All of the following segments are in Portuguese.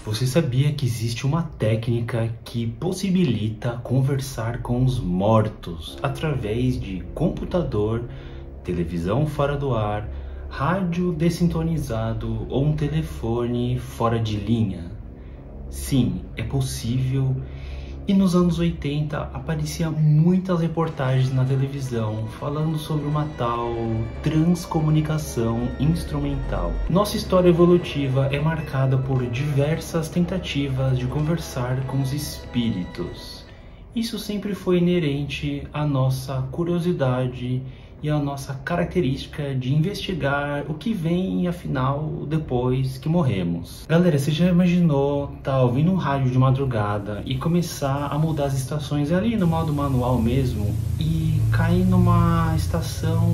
Você sabia que existe uma técnica que possibilita conversar com os mortos através de computador, televisão fora do ar, rádio dessintonizado ou um telefone fora de linha? Sim, é possível. E nos anos 80 apareciam muitas reportagens na televisão falando sobre uma tal transcomunicação instrumental. Nossa história evolutiva é marcada por diversas tentativas de conversar com os espíritos. Isso sempre foi inerente à nossa curiosidade e à nossa característica de investigar o que vem, afinal, depois que morremos. Galera, você já imaginou estar ouvindo um rádio de madrugada e começar a mudar as estações ali no modo manual mesmo e cair numa estação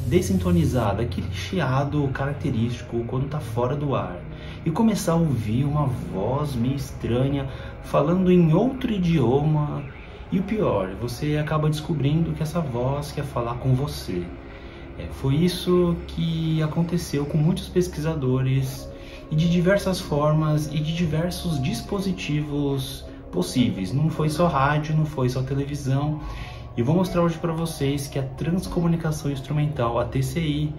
dessintonizada, aquele chiado característico quando está fora do ar, e começar a ouvir uma voz meio estranha falando em outro idioma? E o pior, você acaba descobrindo que essa voz quer falar com você. Foi isso que aconteceu com muitos pesquisadores e de diversas formas e de diversos dispositivos possíveis. Não foi só rádio, não foi só televisão. E vou mostrar hoje para vocês que a transcomunicação instrumental, a TCI,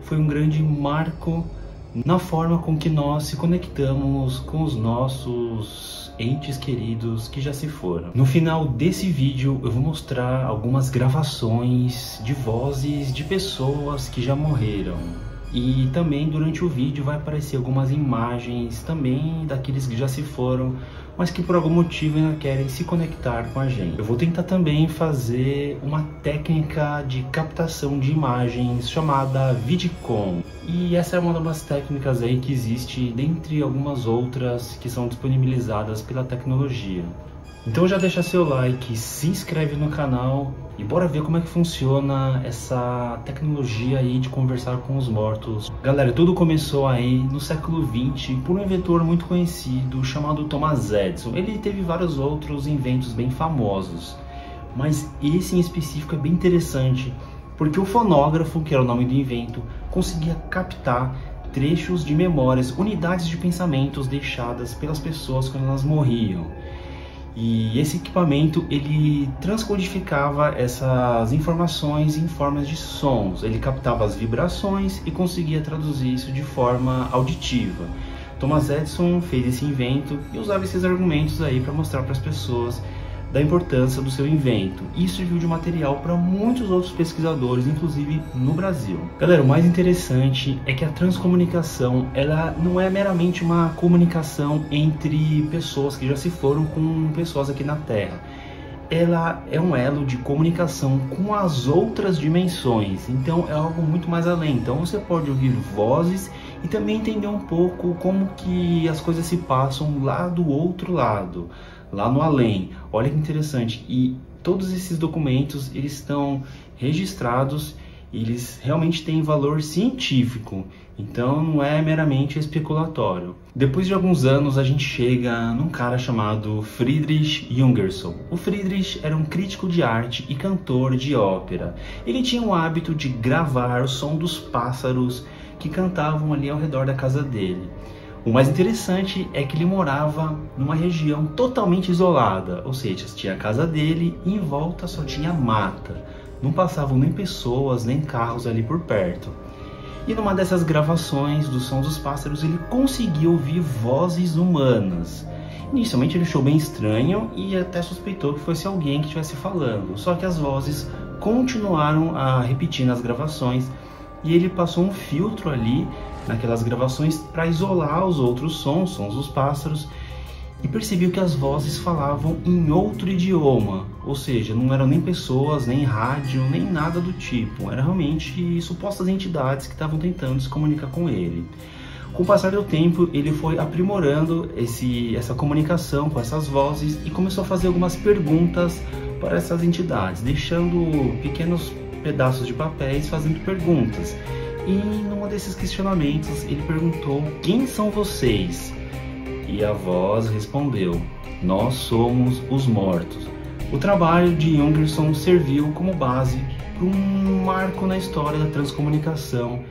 foi um grande marco na forma com que nós se conectamos com os nossos entes queridos que já se foram. No final desse vídeo eu vou mostrar algumas gravações de vozes de pessoas que já morreram. E também durante o vídeo vai aparecer algumas imagens também daqueles que já se foram, mas que por algum motivo ainda querem se conectar com a gente. Eu vou tentar também fazer uma técnica de captação de imagens chamada Vidicon. E essa é uma das técnicas aí que existe, dentre algumas outras que são disponibilizadas pela tecnologia. Então já deixa seu like, se inscreve no canal e bora ver como é que funciona essa tecnologia aí de conversar com os mortos. Galera, tudo começou aí no século XX por um inventor muito conhecido chamado Thomas Edison. Ele teve vários outros inventos bem famosos, mas esse em específico é bem interessante, porque o fonógrafo, que era o nome do invento, conseguia captar trechos de memórias, unidades de pensamentos deixadas pelas pessoas quando elas morriam. E esse equipamento, ele transcodificava essas informações em formas de sons. Ele captava as vibrações e conseguia traduzir isso de forma auditiva. Thomas Edison fez esse invento e usava esses argumentos aí para mostrar para as pessoas da importância do seu invento. Isso serviu de material para muitos outros pesquisadores, inclusive no Brasil. Galera, o mais interessante é que a transcomunicação, ela não é meramente uma comunicação entre pessoas que já se foram com pessoas aqui na Terra. Ela é um elo de comunicação com as outras dimensões, então é algo muito mais além. Então você pode ouvir vozes e também entender um pouco como que as coisas se passam lá do outro lado, lá no além. Olha que interessante. E todos esses documentos, eles estão registrados, eles realmente têm valor científico, então não é meramente especulatório. Depois de alguns anos a gente chega num cara chamado Friedrich Jungerson. O Friedrich era um crítico de arte e cantor de ópera. Ele tinha o hábito de gravar o som dos pássaros que cantavam ali ao redor da casa dele. O mais interessante é que ele morava numa região totalmente isolada, ou seja, tinha a casa dele e em volta só tinha mata. Não passavam nem pessoas, nem carros ali por perto. E numa dessas gravações dos sons dos pássaros, ele conseguiu ouvir vozes humanas. Inicialmente ele achou bem estranho e até suspeitou que fosse alguém que estivesse falando. Só que as vozes continuaram a repetir nas gravações e ele passou um filtro ali naquelas gravações para isolar os outros sons dos pássaros, e percebeu que as vozes falavam em outro idioma, ou seja, não eram nem pessoas, nem rádio, nem nada do tipo, eram realmente supostas entidades que estavam tentando se comunicar com ele. Com o passar do tempo, ele foi aprimorando essa comunicação com essas vozes e começou a fazer algumas perguntas para essas entidades, deixando pequenos pedaços de papéis fazendo perguntas. E num desses questionamentos ele perguntou: quem são vocês? E a voz respondeu: nós somos os mortos. O trabalho de Jungerson serviu como base para um marco na história da transcomunicação,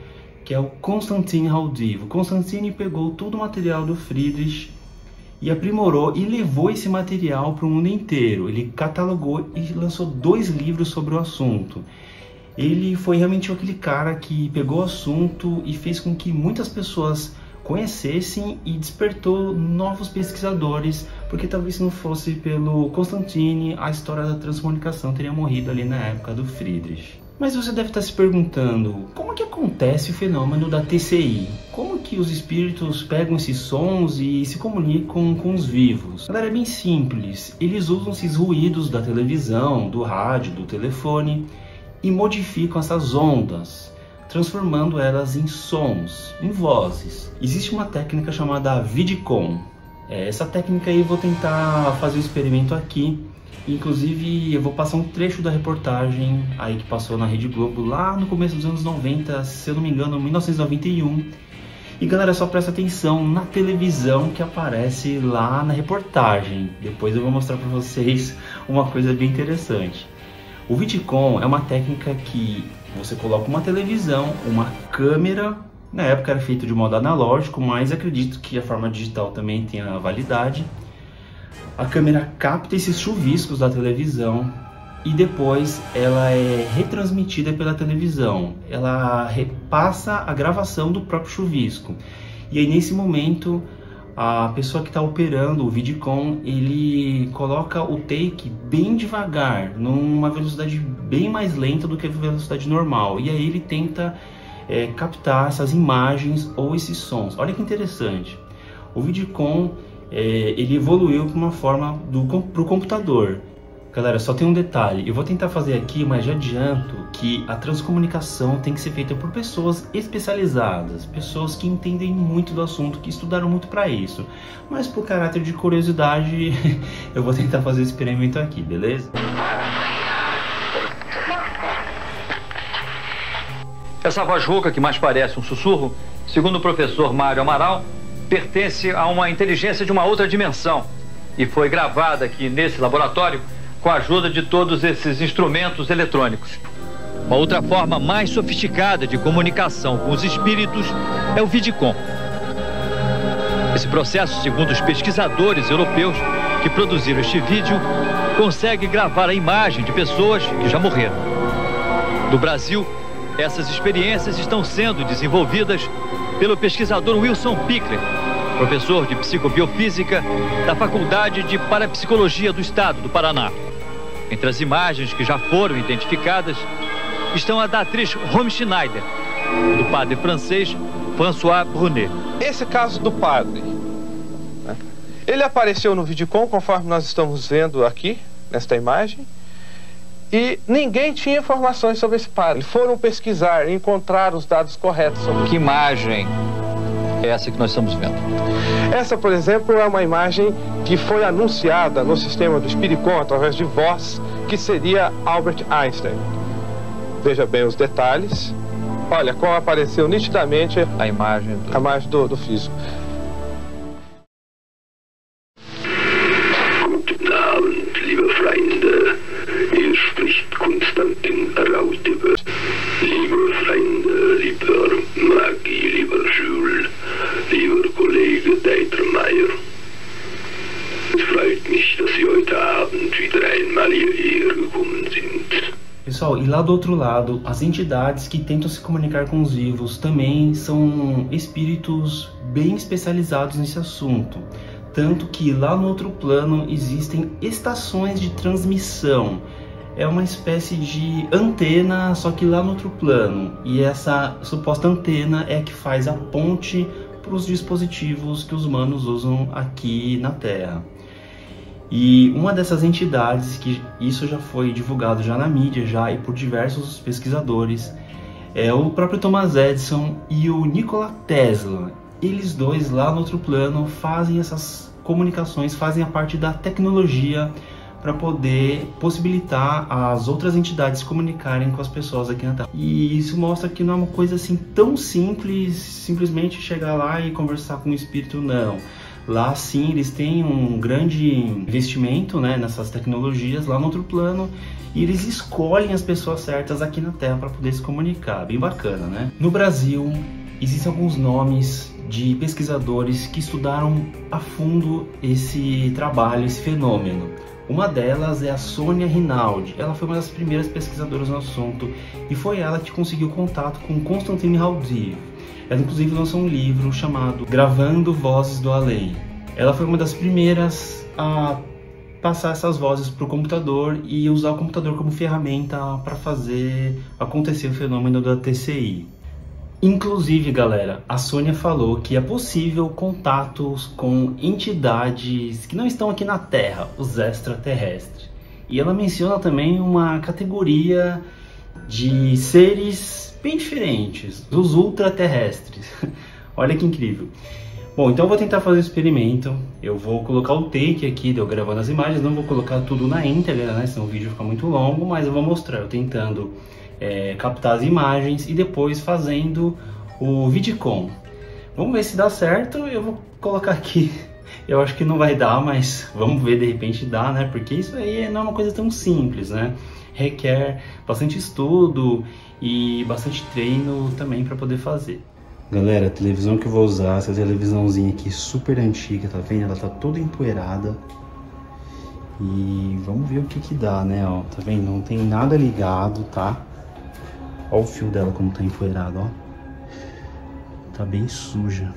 que é o Konstantin Haudivo. Konstantin pegou todo o material do Friedrich e aprimorou e levou esse material para o mundo inteiro. Ele catalogou e lançou 2 livros sobre o assunto. Ele foi realmente aquele cara que pegou o assunto e fez com que muitas pessoas conhecessem e despertou novos pesquisadores, porque talvez se não fosse pelo Constantine, a história da transcomunicação teria morrido ali na época do Friedrich. Mas você deve estar se perguntando, como que acontece o fenômeno da TCI? Como que os espíritos pegam esses sons e se comunicam com os vivos? Galera, é bem simples. Eles usam esses ruídos da televisão, do rádio, do telefone e modificam essas ondas, transformando elas em sons, em vozes. Existe uma técnica chamada Vidicon. Essa técnica aí eu vou tentar fazer um experimento aqui. Inclusive eu vou passar um trecho da reportagem aí que passou na Rede Globo lá no começo dos anos 90, se eu não me engano, 1991. E galera, só presta atenção na televisão que aparece lá na reportagem. Depois eu vou mostrar para vocês uma coisa bem interessante. O Vidicon é uma técnica que você coloca uma televisão, uma câmera. Na época era feito de modo analógico, mas acredito que a forma digital também tenha validade. A câmera capta esses chuviscos da televisão e depois ela é retransmitida pela televisão. Ela repassa a gravação do próprio chuvisco. E aí nesse momento a pessoa que está operando o Vidicon, ele coloca o take bem devagar, numa velocidade bem mais lenta do que a velocidade normal. E aí ele tenta captar essas imagens ou esses sons. Olha que interessante. O Vidicon ele evoluiu para uma forma para o computador. Galera, só tem um detalhe, eu vou tentar fazer aqui, mas já adianto que a transcomunicação tem que ser feita por pessoas especializadas, pessoas que entendem muito do assunto, que estudaram muito para isso. Mas por caráter de curiosidade, eu vou tentar fazer o experimento aqui, beleza? Essa voz rouca, que mais parece um sussurro, segundo o professor Mário Amaral, pertence a uma inteligência de uma outra dimensão e foi gravada aqui nesse laboratório com a ajuda de todos esses instrumentos eletrônicos. Uma outra forma mais sofisticada de comunicação com os espíritos é o Vidicon. Esse processo, segundo os pesquisadores europeus que produziram este vídeo, consegue gravar a imagem de pessoas que já morreram. No Brasil, essas experiências estão sendo desenvolvidas pelo pesquisador Wilson Pickler, professor de psicobiofísica da Faculdade de Parapsicologia do Estado do Paraná. Entre as imagens que já foram identificadas estão a da atriz Romy Schneider e do padre francês François Brunet. Esse caso do padre, né, ele apareceu no Vidicon, conforme nós estamos vendo aqui, nesta imagem, e ninguém tinha informações sobre esse padre. Foram pesquisar e encontrar os dados corretos sobre Que imagem é essa que nós estamos vendo? Essa, por exemplo, é uma imagem que foi anunciada no sistema do Spiricon através de voz, que seria Albert Einstein. Veja bem os detalhes. Olha como apareceu nitidamente a imagem do físico. Guten Abend, liebe Freunde. Hier spricht Konstantin Rauteber. Liebe Freunde, lieber Maggie, lieber Jules, lieber Kollege Deitermeier. Es freut mich, dass Sie heute Abend wieder einmal hierher gekommen sind. Pessoal, e lá do outro lado, as entidades que tentam se comunicar com os vivos também são espíritos bem especializados nesse assunto. Tanto que lá no outro plano existem estações de transmissão. É uma espécie de antena, só que lá no outro plano. E essa suposta antena é a que faz a ponte para os dispositivos que os humanos usam aqui na Terra. E uma dessas entidades, que isso já foi divulgado já na mídia e por diversos pesquisadores, é o próprio Thomas Edison e o Nikola Tesla. Eles dois lá no outro plano fazem essas comunicações, fazem a parte da tecnologia para poder possibilitar as outras entidades se comunicarem com as pessoas aqui na Terra. E isso mostra que não é uma coisa assim tão simples, simplesmente chegar lá e conversar com o espírito, não. Lá sim, eles têm um grande investimento, né, nessas tecnologias lá no outro plano, e eles escolhem as pessoas certas aqui na Terra para poder se comunicar. Bem bacana, né? No Brasil, existem alguns nomes de pesquisadores que estudaram a fundo esse trabalho, esse fenômeno. Uma delas é a Sônia Rinaldi. Ela foi uma das primeiras pesquisadoras no assunto e foi ela que conseguiu contato com Konstantin Raudive. Ela inclusive lançou um livro chamado Gravando Vozes do Além. Ela foi uma das primeiras a passar essas vozes para o computador e usar o computador como ferramenta para fazer acontecer o fenômeno da TCI. Inclusive, galera, a Sônia falou que é possível contatos com entidades que não estão aqui na Terra, os extraterrestres. E ela menciona também uma categoria de seres bem diferentes, os ultraterrestres. Olha que incrível. Bom, então eu vou tentar fazer o experimento. Eu vou colocar o take aqui de eu gravando as imagens, não vou colocar tudo na íntegra, né? Senão o vídeo fica muito longo, mas eu vou mostrar eu tentando captar as imagens e depois fazendo o Vidicom. Vamos ver se dá certo. Eu vou colocar aqui. Eu acho que não vai dar, mas vamos ver, de repente dá, né? Porque isso aí não é uma coisa tão simples, né? Requer bastante estudo e bastante treino também para poder fazer. Galera, a televisão que eu vou usar, essa televisãozinha aqui super antiga, tá vendo? Ela tá toda empoeirada. E vamos ver o que que dá, né? Ó, tá vendo? Não tem nada ligado, tá? Olha o fio dela como tá empoeirado, ó. Tá bem suja.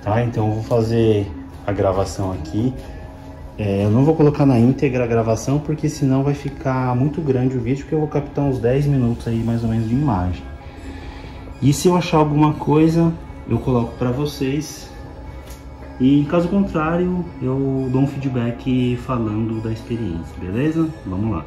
Tá, então eu vou fazer a gravação aqui. Eu não vou colocar na íntegra a gravação, porque senão vai ficar muito grande o vídeo, porque eu vou captar uns 10 minutos aí, mais ou menos, de imagem. E se eu achar alguma coisa, eu coloco pra vocês. E caso contrário, eu dou um feedback falando da experiência, beleza? Vamos lá.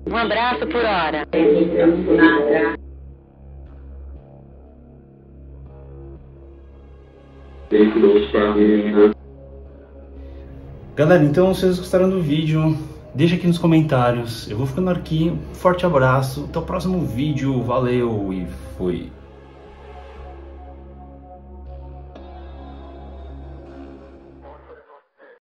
Um abraço por hora. Galera, então se vocês gostaram do vídeo, deixa aqui nos comentários. Eu vou ficando aqui. Um forte abraço. Até o próximo vídeo. Valeu e fui.